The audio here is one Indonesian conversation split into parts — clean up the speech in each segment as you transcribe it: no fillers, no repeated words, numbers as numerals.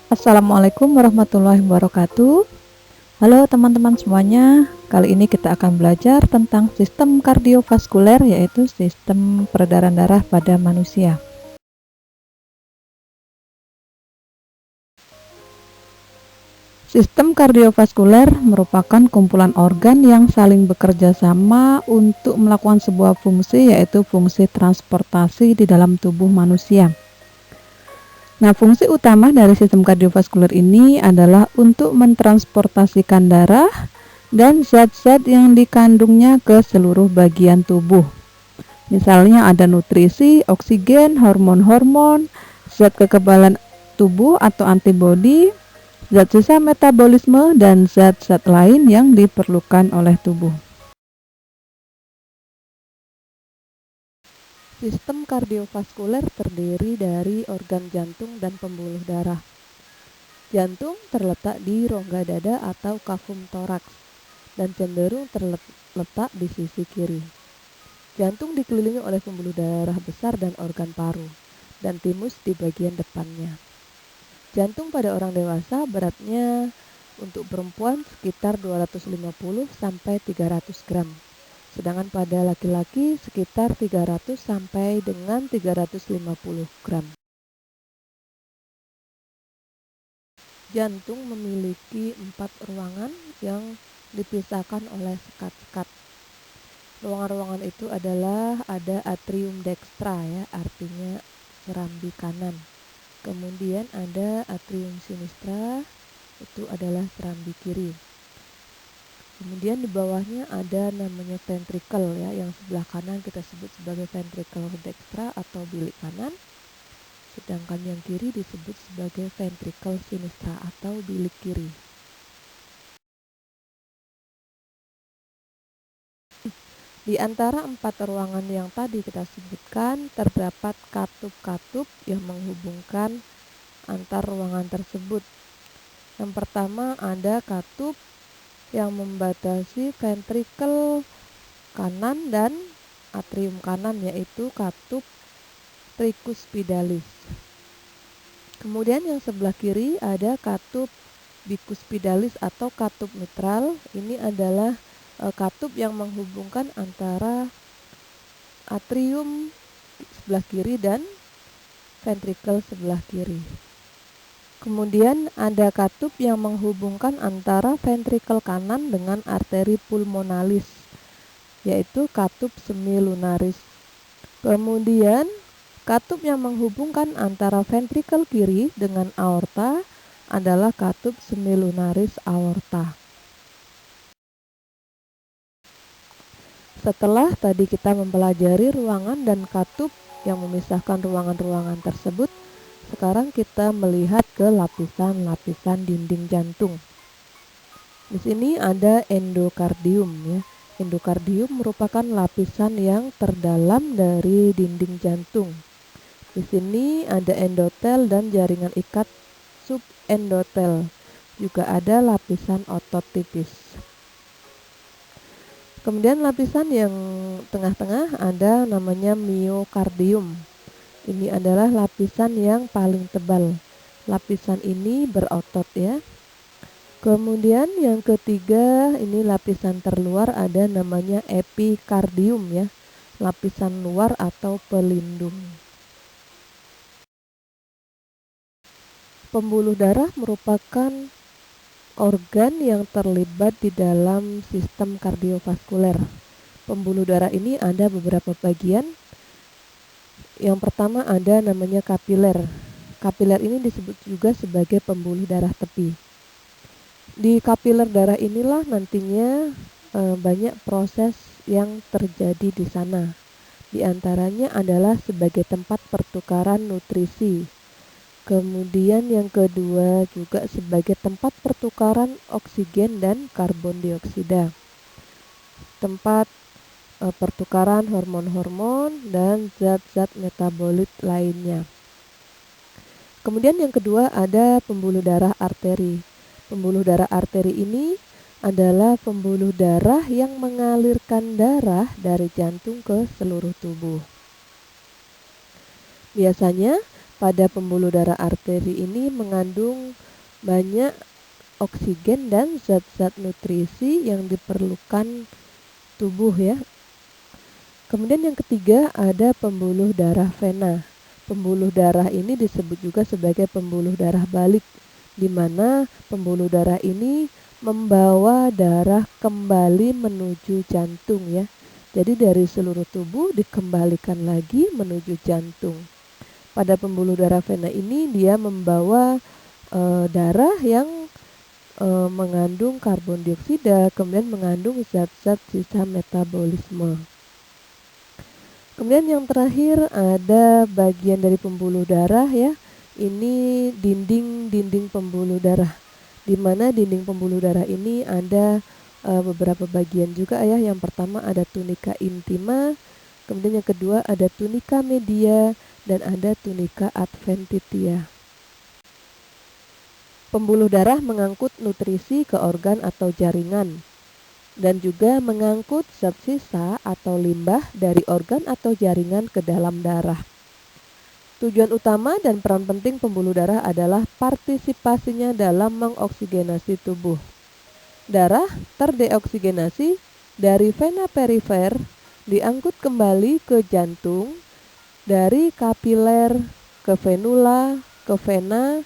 Assalamualaikum warahmatullahi wabarakatuh. Halo teman-teman semuanya, kali ini kita akan belajar tentang sistem kardiovaskuler, yaitu sistem peredaran darah pada manusia. Sistem kardiovaskuler merupakan kumpulan organ yang saling bekerja sama untuk melakukan sebuah fungsi, yaitu fungsi transportasi di dalam tubuh manusia. Nah, fungsi utama dari sistem kardiovaskuler ini adalah untuk mentransportasikan darah dan zat-zat yang dikandungnya ke seluruh bagian tubuh. Misalnya ada nutrisi, oksigen, hormon-hormon, zat kekebalan tubuh atau antibodi, zat sisa metabolisme, dan zat-zat lain yang diperlukan oleh tubuh. Sistem kardiovaskuler terdiri dari organ jantung dan pembuluh darah. Jantung terletak di rongga dada atau kafum toraks dan cenderung terletak di sisi kiri. Jantung dikelilingi oleh pembuluh darah besar dan organ paru, dan timus di bagian depannya. Jantung pada orang dewasa beratnya untuk perempuan sekitar 250 sampai 300 gram. Sedangkan pada laki-laki sekitar 300 sampai dengan 350 gram. Jantung memiliki 4 ruangan yang dipisahkan oleh sekat-sekat. Ruangan-ruangan itu adalah ada atrium dextra, ya, artinya serambi kanan. Kemudian ada atrium sinistra, itu adalah serambi kiri. Kemudian di bawahnya ada namanya ventricle, ya, yang sebelah kanan kita sebut sebagai ventricle dextra atau bilik kanan. Sedangkan yang kiri disebut sebagai ventricle sinistra atau bilik kiri. Di antara 4 ruangan yang tadi kita sebutkan, terdapat katup-katup yang menghubungkan antar ruangan tersebut. Yang pertama ada katup yang membatasi ventricle kanan dan atrium kanan, yaitu katup tricuspidalis. Kemudian yang sebelah kiri ada katup bicuspidalis atau katup mitral. Ini adalah katup yang menghubungkan antara atrium sebelah kiri dan ventricle sebelah kiri. Kemudian ada katup yang menghubungkan antara ventricle kanan dengan arteri pulmonalis, yaitu katup semilunaris. Kemudian katup yang menghubungkan antara ventricle kiri dengan aorta adalah katup semilunaris aorta. Setelah tadi kita mempelajari ruangan dan katup yang memisahkan ruangan-ruangan tersebut, sekarang kita melihat ke lapisan-lapisan dinding jantung. Di sini ada endokardium, ya. Endokardium merupakan lapisan yang terdalam dari dinding jantung. Di sini ada endotel dan jaringan ikat subendotel. Juga ada lapisan otot tipis. Kemudian lapisan yang tengah-tengah ada namanya miokardium. Ini adalah lapisan yang paling tebal. Lapisan ini berotot, ya. Kemudian yang ketiga, ini lapisan terluar ada namanya epikardium, ya. Lapisan luar atau pelindung. Pembuluh darah merupakan organ yang terlibat di dalam sistem kardiovaskuler. Pembuluh darah ini ada beberapa bagian. Yang pertama ada namanya kapiler. Kapiler ini disebut juga sebagai pembuluh darah tepi. Di kapiler darah inilah nantinya banyak proses yang terjadi di sana. Di antaranya adalah sebagai tempat pertukaran nutrisi. Kemudian yang kedua juga sebagai tempat pertukaran oksigen dan karbon dioksida. Tempat pertukaran hormon-hormon dan zat-zat metabolit lainnya. Kemudian yang kedua ada pembuluh darah arteri. Pembuluh darah arteri ini adalah pembuluh darah yang mengalirkan darah dari jantung ke seluruh tubuh. Biasanya pada pembuluh darah arteri ini mengandung banyak oksigen dan zat-zat nutrisi yang diperlukan tubuh ya. Kemudian yang ketiga ada pembuluh darah vena. Pembuluh darah ini disebut juga sebagai pembuluh darah balik, di mana pembuluh darah ini membawa darah kembali menuju jantung ya. Jadi dari seluruh tubuh dikembalikan lagi menuju jantung. Pada pembuluh darah vena ini dia membawa darah yang mengandung karbon dioksida, kemudian mengandung zat-zat sisa metabolisme. Kemudian yang terakhir ada bagian dari pembuluh darah ya. Ini dinding pembuluh darah. Di mana dinding pembuluh darah ini ada beberapa bagian juga ya. Yang pertama ada tunika intima, kemudian yang kedua ada tunika media dan ada tunika adventitia. Pembuluh darah mengangkut nutrisi ke organ atau jaringan dan juga mengangkut zat sisa atau limbah dari organ atau jaringan ke dalam darah. Tujuan utama dan peran penting pembuluh darah adalah partisipasinya dalam mengoksigenasi tubuh. Darah terdeoksigenasi dari vena perifer diangkut kembali ke jantung, dari kapiler ke venula, ke vena,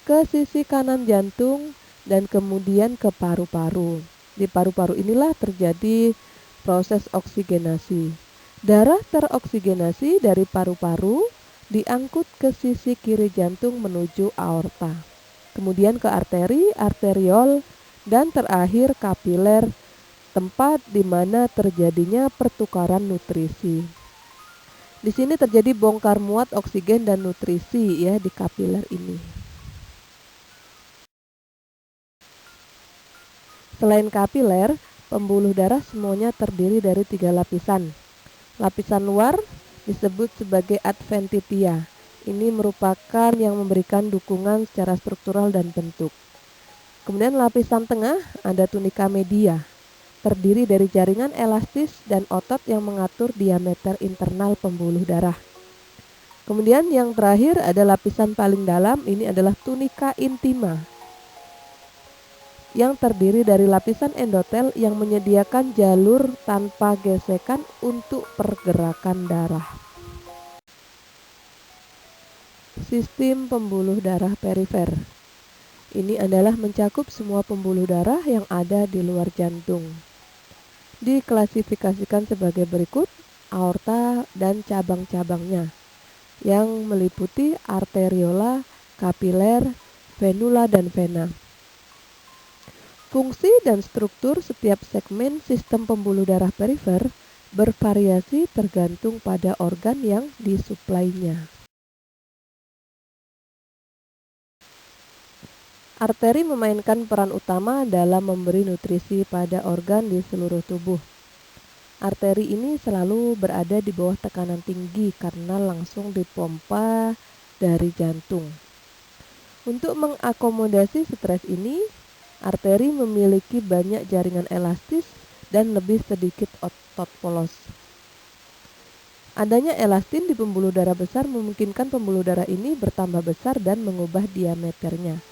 ke sisi kanan jantung, dan kemudian ke paru-paru. Di paru-paru inilah terjadi proses oksigenasi. Darah teroksigenasi dari paru-paru diangkut ke sisi kiri jantung menuju aorta. Kemudian ke arteri, arteriol, dan terakhir kapiler, tempat di mana terjadinya pertukaran nutrisi. Di sini terjadi bongkar muat oksigen dan nutrisi ya di kapiler ini. Selain kapiler, pembuluh darah semuanya terdiri dari 3 lapisan. Lapisan luar disebut sebagai adventitia. Ini merupakan yang memberikan dukungan secara struktural dan bentuk. Kemudian lapisan tengah ada tunika media, terdiri dari jaringan elastis dan otot yang mengatur diameter internal pembuluh darah. Kemudian yang terakhir ada lapisan paling dalam, ini adalah tunika intima, yang terdiri dari lapisan endotel yang menyediakan jalur tanpa gesekan untuk pergerakan darah. Sistem pembuluh darah perifer. Ini adalah mencakup semua pembuluh darah yang ada di luar jantung. Diklasifikasikan sebagai berikut: aorta dan cabang-cabangnya, yang meliputi arteriola, kapiler, venula, dan vena. Fungsi dan struktur setiap segmen sistem pembuluh darah perifer bervariasi tergantung pada organ yang disuplainya. Arteri memainkan peran utama dalam memberi nutrisi pada organ di seluruh tubuh. Arteri ini selalu berada di bawah tekanan tinggi karena langsung dipompa dari jantung. Untuk mengakomodasi stres ini, arteri memiliki banyak jaringan elastis dan lebih sedikit otot polos. Adanya elastin di pembuluh darah besar memungkinkan pembuluh darah ini bertambah besar dan mengubah diameternya.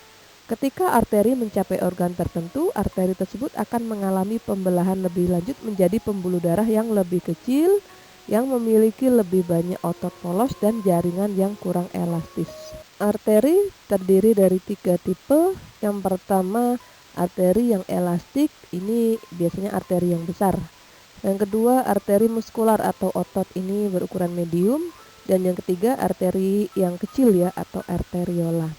Ketika arteri mencapai organ tertentu, arteri tersebut akan mengalami pembelahan lebih lanjut menjadi pembuluh darah yang lebih kecil, yang memiliki lebih banyak otot polos dan jaringan yang kurang elastis. Arteri terdiri dari 3 tipe. Yang pertama, arteri yang elastik, ini biasanya arteri yang besar. Yang kedua, arteri muskular atau otot, ini berukuran medium. Dan yang ketiga, arteri yang kecil ya, atau arteriola.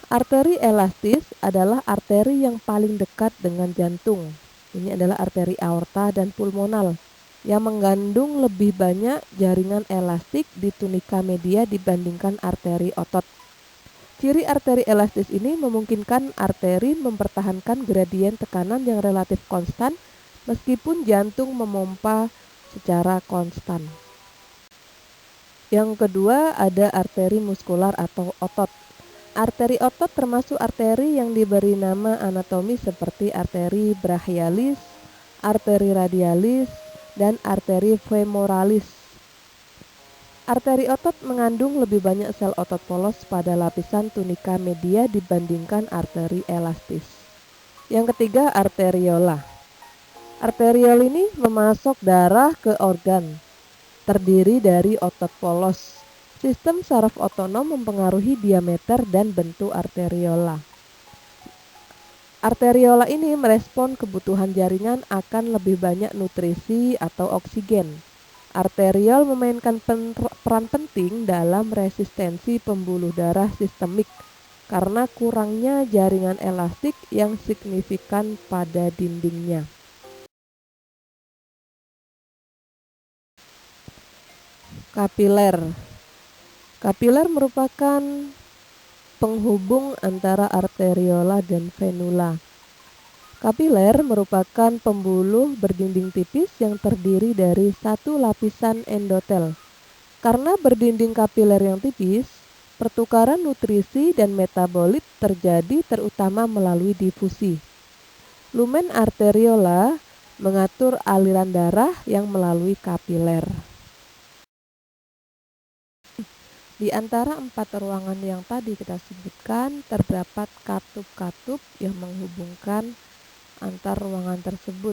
Arteri elastis adalah arteri yang paling dekat dengan jantung. Ini adalah arteri aorta dan pulmonal yang mengandung lebih banyak jaringan elastik di tunika media dibandingkan arteri otot. Ciri arteri elastis ini memungkinkan arteri mempertahankan gradien tekanan yang relatif konstan meskipun jantung memompa secara konstan. Yang kedua ada arteri muskular atau otot. Arteri otot termasuk arteri yang diberi nama anatomi seperti arteri brachialis, arteri radialis, dan arteri femoralis. Arteri otot mengandung lebih banyak sel otot polos pada lapisan tunika media dibandingkan arteri elastis. Yang ketiga, arteriola. Arteriol ini memasok darah ke organ, terdiri dari otot polos. Sistem saraf otonom mempengaruhi diameter dan bentuk arteriola. Arteriola ini merespon kebutuhan jaringan akan lebih banyak nutrisi atau oksigen. Arteriol memainkan peran penting dalam resistensi pembuluh darah sistemik karena kurangnya jaringan elastik yang signifikan pada dindingnya. Kapiler. Kapiler merupakan penghubung antara arteriola dan venula. Kapiler merupakan pembuluh berdinding tipis yang terdiri dari satu lapisan endotel. Karena berdinding kapiler yang tipis, pertukaran nutrisi dan metabolit terjadi terutama melalui difusi. Lumen arteriola mengatur aliran darah yang melalui kapiler. Di antara 4 ruangan yang tadi kita sebutkan, terdapat katup-katup yang menghubungkan antar ruangan tersebut.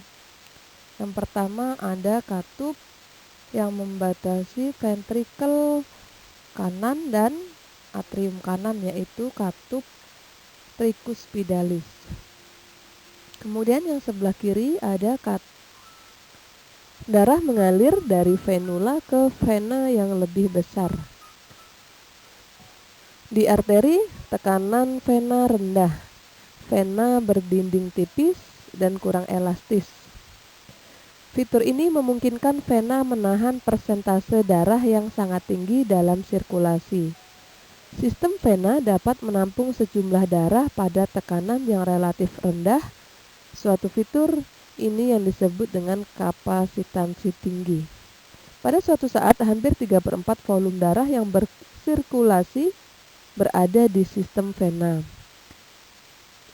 Yang pertama ada katup yang membatasi ventrikel kanan dan atrium kanan, yaitu katup tricuspidalis. Kemudian yang sebelah kiri ada darah mengalir dari venula ke vena yang lebih besar. Di arteri, tekanan vena rendah, vena berdinding tipis dan kurang elastis. Fitur ini memungkinkan vena menahan persentase darah yang sangat tinggi dalam sirkulasi. Sistem vena dapat menampung sejumlah darah pada tekanan yang relatif rendah. Suatu fitur ini yang disebut dengan kapasitansi tinggi. Pada suatu saat, hampir 3/4 volume darah yang bersirkulasi berada di sistem vena.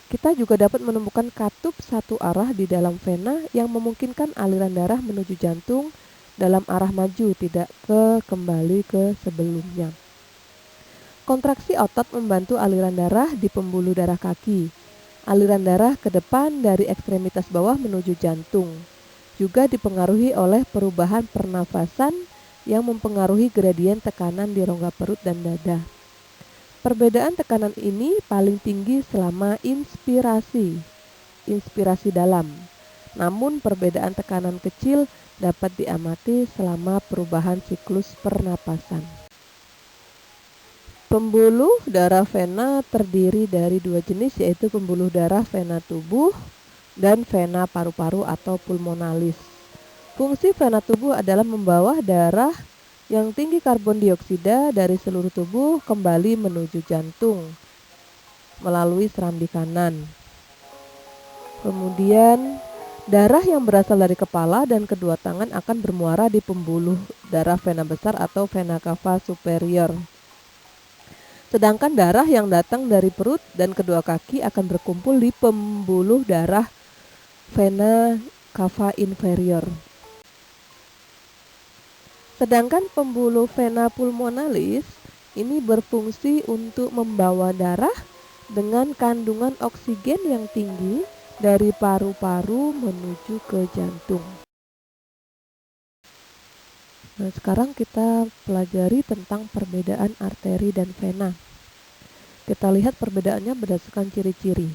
Kita juga dapat menemukan katup satu arah di dalam vena yang memungkinkan aliran darah menuju jantung dalam arah maju, tidak kembali ke sebelumnya. Kontraksi otot membantu aliran darah di pembuluh darah kaki. Aliran darah ke depan dari ekstremitas bawah menuju jantung. Juga dipengaruhi oleh perubahan pernafasan yang mempengaruhi gradien tekanan di rongga perut dan dada. Perbedaan tekanan ini paling tinggi selama inspirasi dalam. Namun perbedaan tekanan kecil dapat diamati selama perubahan siklus pernapasan. Pembuluh darah vena terdiri dari 2 jenis, yaitu pembuluh darah vena tubuh dan vena paru-paru atau pulmonalis. Fungsi vena tubuh adalah membawa darah yang tinggi karbon dioksida dari seluruh tubuh kembali menuju jantung melalui serambi kanan. Kemudian darah yang berasal dari kepala dan kedua tangan akan bermuara di pembuluh darah vena besar atau vena cava superior. Sedangkan darah yang datang dari perut dan kedua kaki akan berkumpul di pembuluh darah vena cava inferior. Sedangkan pembuluh vena pulmonalis ini berfungsi untuk membawa darah dengan kandungan oksigen yang tinggi dari paru-paru menuju ke jantung. Nah, sekarang kita pelajari tentang perbedaan arteri dan vena. Kita lihat perbedaannya berdasarkan ciri-ciri.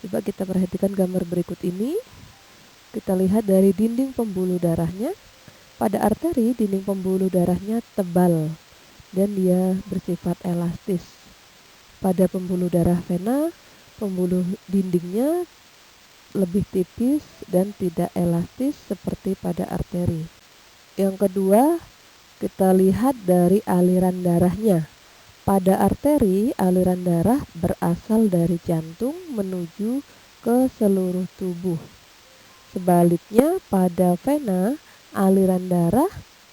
Coba kita perhatikan gambar berikut ini. Kita lihat dari dinding pembuluh darahnya. Pada arteri, dinding pembuluh darahnya tebal dan dia bersifat elastis. Pada pembuluh darah vena, pembuluh dindingnya lebih tipis dan tidak elastis seperti pada arteri. Yang kedua, kita lihat dari aliran darahnya. Pada arteri, aliran darah berasal dari jantung menuju ke seluruh tubuh. Sebaliknya, pada vena, aliran darah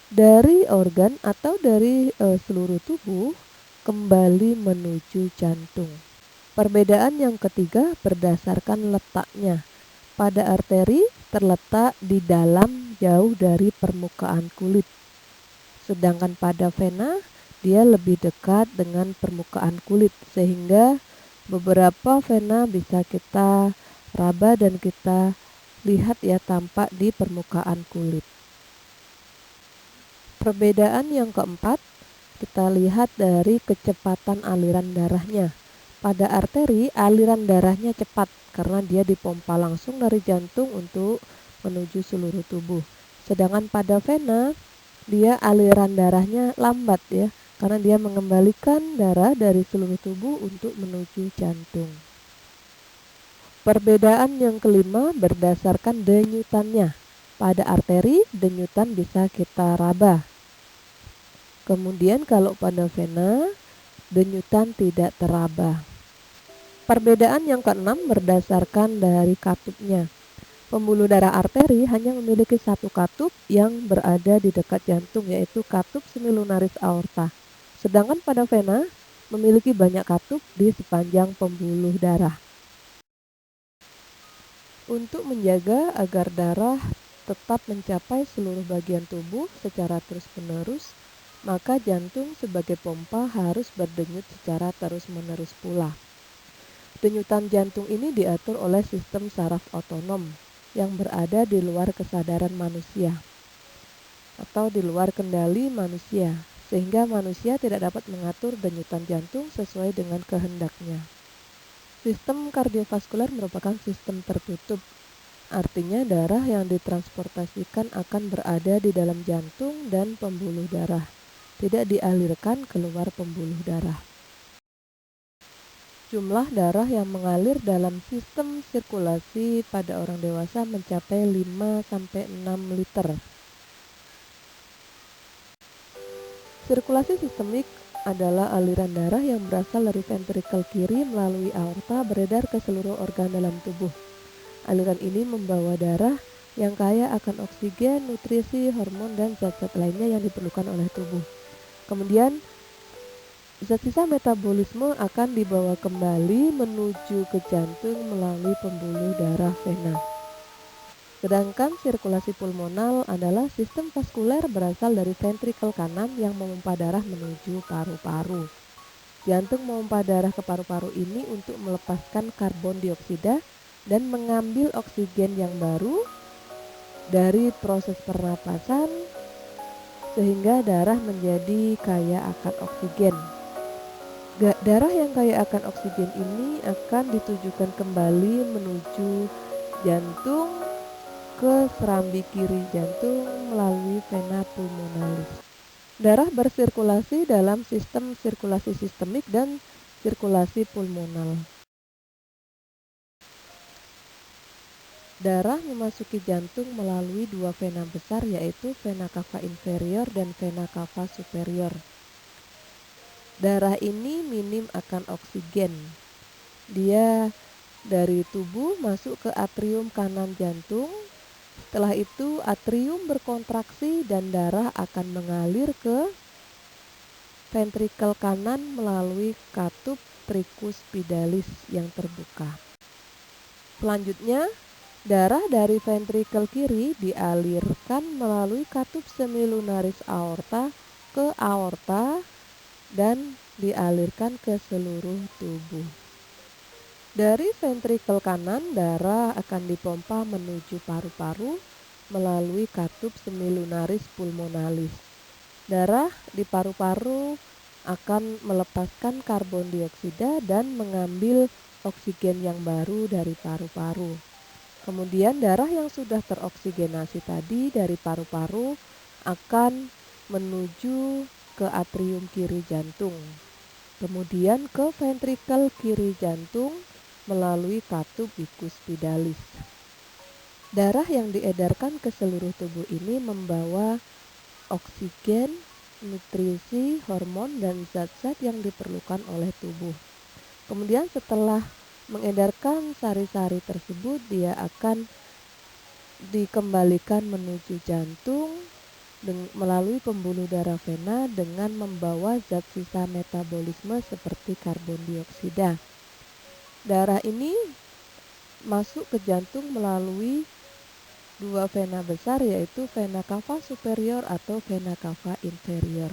dari organ atau dari seluruh tubuh kembali menuju jantung. Perbedaan yang ketiga berdasarkan letaknya. Pada arteri terletak di dalam jauh dari permukaan kulit. Sedangkan pada vena dia lebih dekat dengan permukaan kulit, sehingga beberapa vena bisa kita raba dan kita lihat ya tampak di permukaan kulit. Perbedaan yang keempat, kita lihat dari kecepatan aliran darahnya. Pada arteri, aliran darahnya cepat karena dia dipompa langsung dari jantung untuk menuju seluruh tubuh. Sedangkan pada vena, dia aliran darahnya lambat ya, karena dia mengembalikan darah dari seluruh tubuh untuk menuju jantung. Perbedaan yang kelima berdasarkan denyutannya. Pada arteri, denyutan bisa kita raba. Kemudian kalau pada vena, denyutan tidak teraba. Perbedaan yang keenam berdasarkan dari katupnya. Pembuluh darah arteri hanya memiliki satu katup yang berada di dekat jantung, yaitu katup semilunaris aorta. Sedangkan pada vena memiliki banyak katup di sepanjang pembuluh darah. Untuk menjaga agar darah tetap mencapai seluruh bagian tubuh secara terus-menerus, maka jantung sebagai pompa harus berdenyut secara terus-menerus pula. Denyutan jantung ini diatur oleh sistem saraf otonom yang berada di luar kesadaran manusia atau di luar kendali manusia, sehingga manusia tidak dapat mengatur denyutan jantung sesuai dengan kehendaknya. Sistem kardiovaskuler merupakan sistem tertutup, artinya darah yang ditransportasikan akan berada di dalam jantung dan pembuluh darah, tidak dialirkan keluar pembuluh darah. Jumlah darah yang mengalir dalam sistem sirkulasi pada orang dewasa mencapai 5-6 liter. Sirkulasi sistemik adalah aliran darah yang berasal dari ventrikel kiri melalui aorta beredar ke seluruh organ dalam tubuh. Aliran ini membawa darah yang kaya akan oksigen, nutrisi, hormon, dan zat-zat lainnya yang diperlukan oleh tubuh. Kemudian zat sisa metabolisme akan dibawa kembali menuju ke jantung melalui pembuluh darah vena. Sedangkan sirkulasi pulmonal adalah sistem vaskuler berasal dari ventrikel kanan yang memompa darah menuju paru-paru. Jantung memompa darah ke paru-paru ini untuk melepaskan karbon dioksida dan mengambil oksigen yang baru dari proses pernapasan, sehingga darah menjadi kaya akan oksigen. Darah yang kaya akan oksigen ini akan ditujukan kembali menuju jantung ke serambi kiri jantung melalui vena pulmonalis. Darah bersirkulasi dalam sistem sirkulasi sistemik dan sirkulasi pulmonal. Darah memasuki jantung melalui dua vena besar, yaitu vena cava inferior dan vena cava superior. Darah ini minim akan oksigen. Dia dari tubuh masuk ke atrium kanan jantung. Setelah itu atrium berkontraksi dan darah akan mengalir ke ventrikel kanan melalui katup tricuspidalis yang terbuka. Selanjutnya, darah dari ventrikel kiri dialirkan melalui katup semilunaris aorta ke aorta dan dialirkan ke seluruh tubuh. Dari ventrikel kanan, darah akan dipompa menuju paru-paru melalui katup semilunaris pulmonalis. Darah di paru-paru akan melepaskan karbon dioksida dan mengambil oksigen yang baru dari paru-paru. Kemudian darah yang sudah teroksigenasi tadi dari paru-paru akan menuju ke atrium kiri jantung, kemudian ke ventrikel kiri jantung melalui katup bicuspidalis. Darah yang diedarkan ke seluruh tubuh ini membawa oksigen, nutrisi, hormon, dan zat-zat yang diperlukan oleh tubuh. Kemudian setelah mengedarkan sari-sari tersebut, dia akan dikembalikan menuju jantung melalui pembuluh darah vena dengan membawa zat sisa metabolisme seperti karbon dioksida. Darah ini masuk ke jantung melalui dua vena besar, yaitu vena cava superior atau vena cava inferior.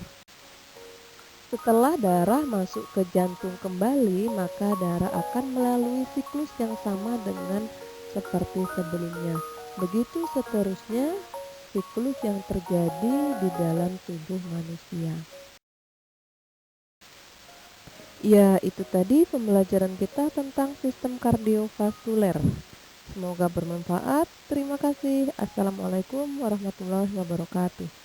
Setelah darah masuk ke jantung kembali, maka darah akan melalui siklus yang sama dengan seperti sebelumnya. Begitu seterusnya siklus yang terjadi di dalam tubuh manusia. Ya, itu tadi pembelajaran kita tentang sistem kardiovaskuler. Semoga bermanfaat. Terima kasih. Assalamualaikum warahmatullahi wabarakatuh.